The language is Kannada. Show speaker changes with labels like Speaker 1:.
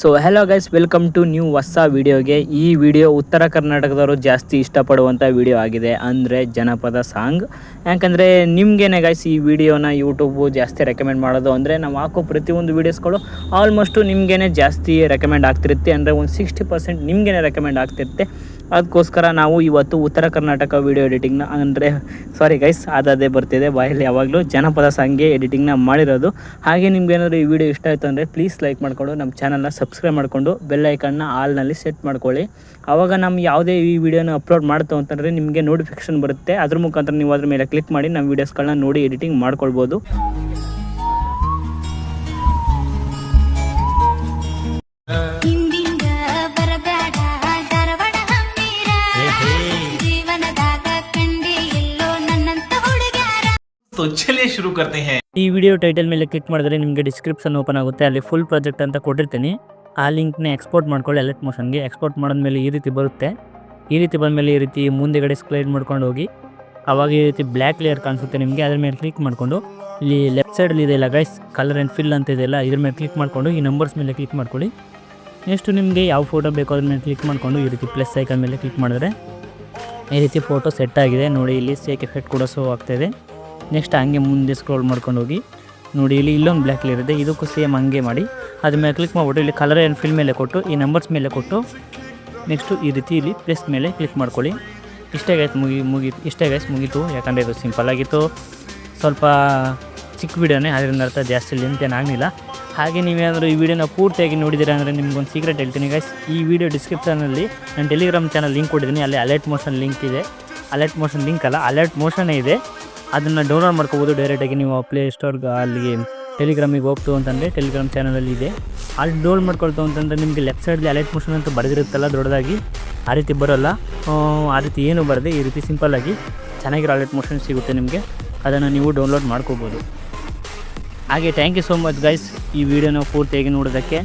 Speaker 1: So hello guys, welcome to new ಹೊಸ ವಿಡಿಯೋಗೆ. ಈ ವಿಡಿಯೋ ಉತ್ತರ ಕರ್ನಾಟಕದವರು ಜಾಸ್ತಿ ಇಷ್ಟಪಡುವಂಥ ವಿಡಿಯೋ ಆಗಿದೆ, ಅಂದರೆ ಜನಪದ ಸಾಂಗ್. ಯಾಕಂದರೆ ನಿಮಗೇನೆ ಗೈಸ್ ಈ ವಿಡಿಯೋನ ಯೂಟ್ಯೂಬು ಜಾಸ್ತಿ ರೆಕಮೆಂಡ್ ಮಾಡೋದು, ಅಂದರೆ ನಾವು ಹಾಕೋ ಪ್ರತಿಯೊಂದು ವೀಡಿಯೋಸ್ಗಳು ಆಲ್ಮೋಸ್ಟು ನಿಮಗೇನೆ ಜಾಸ್ತಿ ರೆಕಮೆಂಡ್ ಆಗ್ತಿರುತ್ತೆ, ಅಂದರೆ ಒಂದು 60% ನಿಮಗೇನೆ ರೆಕಮೆಂಡ್ ಆಗ್ತಿರುತ್ತೆ. ಅದಕ್ಕೋಸ್ಕರ ನಾವು ಇವತ್ತು ಉತ್ತರ ಕರ್ನಾಟಕ ವೀಡಿಯೋ ಎಡಿಟಿಂಗ್ನ, ಅಂದರೆ ಸಾರಿ ಗೈಸ್ ಅದೇ ಬರ್ತಿದೆ ಬಾಯಲ್ಲಿ ಯಾವಾಗಲೂ, ಜನಪದ ಸಾಂಗ್ಗೆ ಎಡಿಟಿಂಗ್ನ ಮಾಡಿರೋದು. ಹಾಗೆ ನಿಮ್ಗೇನಾದರೂ ಈ ವಿಡಿಯೋ ಇಷ್ಟ ಆಯಿತು ಅಂದರೆ ಪ್ಲೀಸ್ ಲೈಕ್ ಮಾಡಿಕೊಂಡು ನಮ್ಮ ಚಾನಲ್ನ ಸಬ್ಸ್ಕ್ರೈಬ್ ಮಾಡಿಕೊಂಡು ಬೆಲ್ ಐಕನ್ನ ಆಲ್ನಲ್ಲಿ ಸೆಟ್ ಮಾಡ್ಕೊಳ್ಳಿ. ಆವಾಗ ನಮ್ಮ ಯಾವುದೇ ಈ ವಿಡಿಯೋನ ಅಪ್ಲೋಡ್ ಮಾಡ್ತು ಅಂತಂದರೆ ನಿಮಗೆ ನೋಟಿಫಿಕೇಶನ್ ಬರುತ್ತೆ. ಅದ್ರ ಮುಖಾಂತರ ನೀವು ಅದ್ರ ಮೇಲೆ ಕ್ಲಿಕ್ ಮಾಡಿ ನಮ್ಮ ವೀಡಿಯೋಸ್ಗಳನ್ನ ನೋಡಿ ಎಡಿಟಿಂಗ್ ಮಾಡ್ಕೊಳ್ಬೋದು.
Speaker 2: तो चलिए शुरू करते हैं.
Speaker 1: ಈ ವಿಡಿಯೋ ಟೈಟಲ್ ಮೇಲೆ ಕ್ಲಿಕ್ ಮಾಡಿದ್ರೆ ನಿಮಗೆ ಡಿಸ್ಕ್ರಿಪ್ಷನ್ ಓಪನ್ ಆಗುತ್ತೆ. ಅಲ್ಲಿ ಫುಲ್ ಪ್ರಾಜೆಕ್ಟ್ ಅಂತ ಕೊಟ್ಟಿರ್ತೀನಿ. ಆ ಲಿಂಕ್ನ ಎಕ್ಸ್ಪೋರ್ಟ್ ಮಾಡ್ಕೊಳ್ಳಿ ಅಲರ್ಟ್ ಮೋಷನ್ಗೆ. ಎಕ್ಸ್ಪೋರ್ಟ್ ಮಾಡಿದ್ಮೇಲೆ ಈ ರೀತಿ ಬರುತ್ತೆ. ಈ ರೀತಿ ಬಂದಮೇಲೆ ಈ ರೀತಿ ಮುಂದೆಗಡೆ ಸ್ಲೈಡ್ ಮಾಡ್ಕೊಂಡು ಹೋಗಿ, ಆವಾಗ ಈ ರೀತಿ ಬ್ಲ್ಯಾಕ್ ಲೇಯರ್ ಕಾಣಿಸುತ್ತೆ ನಿಮಗೆ. ಅದ್ರ ಮೇಲೆ ಕ್ಲಿಕ್ ಮಾಡಿಕೊಂಡು ಇಲ್ಲಿ ಲೆಫ್ಟ್ ಸೈಡಲ್ಲಿ ಇದೆಯಲ್ಲ ಗೈಸ್, ಕಲರ್ ಆ್ಯಂಡ್ ಫಿಲ್ ಅಂತ ಇದೆಯಲ್ಲ, ಇದ್ರ ಮೇಲೆ ಕ್ಲಿಕ್ ಮಾಡಿಕೊಂಡು ಈ ನಂಬರ್ಸ್ ಮೇಲೆ ಕ್ಲಿಕ್ ಮಾಡ್ಕೊಳ್ಳಿ. ನೆಕ್ಸ್ಟು ನಿಮಗೆ ಯಾವ ಫೋಟೋ ಬೇಕೋ ಅದ್ರ ಮೇಲೆ ಕ್ಲಿಕ್ ಮಾಡಿಕೊಂಡು ಈ ರೀತಿ ಪ್ಲಸ್ ಐಕನ್ ಮೇಲೆ ಕ್ಲಿಕ್ ಮಾಡಿದ್ರೆ ಈ ರೀತಿ ಫೋಟೋ ಸೆಟ್ ಆಗಿದೆ ನೋಡಿ. ಇಲ್ಲಿ ಸೇಕ್ ಎಫೆಕ್ಟ್ ಕೂಡ ಶೋ ಆಗ್ತಾಯಿದೆ. ನೆಕ್ಸ್ಟ್ ಹಂಗೆ ಮುಂದೆ ಸ್ಕ್ರೋಲ್ ಮಾಡ್ಕೊಂಡು ಹೋಗಿ ನೋಡಿ, ಇಲ್ಲಿ ಇಲ್ಲೊಂದು ಬ್ಲ್ಯಾಕ್ ಲೇಯರ್ ಇದೆ, ಇದಕ್ಕೂ ಸೇಮ್ ಹಂಗೆ ಮಾಡಿ ಅದ್ರ ಮೇಲೆ ಕ್ಲಿಕ್ ಮಾಡಿಬಿಟ್ಟು ಇಲ್ಲಿ ಕಲರ್ ಆ್ಯಂಡ್ ಫಿಲ್ ಮೇಲೆ ಕೊಟ್ಟು ಈ ನಂಬರ್ಸ್ ಮೇಲೆ ಕೊಟ್ಟು ನೆಕ್ಸ್ಟು ಈ ರೀತಿ ಇಲ್ಲಿ ಪ್ಲಸ್ ಮೇಲೆ ಕ್ಲಿಕ್ ಮಾಡ್ಕೊಳ್ಳಿ. ಇಷ್ಟೇ ಗೈಸ್ ಮುಗೀತು. ಯಾಕಂದರೆ ಇದು ಸಿಂಪಲ್ ಆಗಿತ್ತು, ಸ್ವಲ್ಪ ಚಿಕ್ಕ ವಿಡಿಯೋನೇ, ಅದರಿಂದ ಅರ್ಥ ಜಾಸ್ತಿ ಲೆಂತ್ ಏನಾಗಲಿಲ್ಲ. ಹಾಗೆ ನೀವೇನಾದರೂ ಈ ವಿಡಿಯೋನ ಪೂರ್ತಿಯಾಗಿ ನೋಡಿದ್ದೀರಾ ಅಂದರೆ ನಿಮ್ಗೊಂದು ಸೀಕ್ರೆಟ್ ಹೇಳ್ತೀನಿ ಗೈಸ್. ಈ ವಿಡಿಯೋ ಡಿಸ್ಕ್ರಿಪ್ಷನಲ್ಲಿ ನಾನು ಟೆಲಿಗ್ರಾಮ್ ಚಾನಲ್ ಲಿಂಕ್ ಕೊಟ್ಟಿದ್ದೀನಿ. ಅಲ್ಲಿ ಅಲರ್ಟ್ ಮೋಷನ್ ಲಿಂಕ್ ಇದೆ. ಅಲರ್ಟ್ ಮೋಷನ್ ಲಿಂಕ್ ಅಲ್ಲ, ಅಲರ್ಟ್ ಮೋಷನೇ ಇದೆ. ಅದನ್ನು ಡೌನ್ಲೋಡ್ ಮಾಡ್ಕೋಬೋದು ಡೈರೆಕ್ಟಾಗಿ. ನೀವು ಪ್ಲೇಸ್ಟೋರ್ಗೆ ಅಲ್ಲಿಗೆ ಟೆಲಿಗ್ರಾಮಿಗೆ ಹೋಗ್ತು ಅಂತಂದರೆ ಟೆಲಿಗ್ರಾಮ್ ಚಾನಲಲ್ಲಿ ಇದೆ. ಅಲ್ಲಿ ಡೌನ್ಲೋಡ್ ಮಾಡ್ಕೊಳ್ತು ಅಂತಂದರೆ ನಿಮಗೆ ಲೆಫ್ಟ್ ಸೈಡಲ್ಲಿ ಅಲರ್ಟ್ ಮೋಷನ್ ಅಂತ ಬರೆದಿರುತ್ತಲ್ಲ ದೊಡ್ಡದಾಗಿ, ಆ ರೀತಿ ಬರೋಲ್ಲ. ಆ ರೀತಿ ಏನು ಬರದೆ ಈ ರೀತಿ ಸಿಂಪಲ್ಲಾಗಿ ಚೆನ್ನಾಗಿರೋ ಅಲರ್ಟ್ ಮೋಷನ್ ಸಿಗುತ್ತೆ ನಿಮಗೆ. ಅದನ್ನು ನೀವು ಡೌನ್ಲೋಡ್ ಮಾಡ್ಕೋಬೋದು. ಹಾಗೆ thank you so much guys ಈ ವಿಡಿಯೋನ ಪೂರ್ತಿಯಾಗಿ ನೋಡೋದಕ್ಕೆ.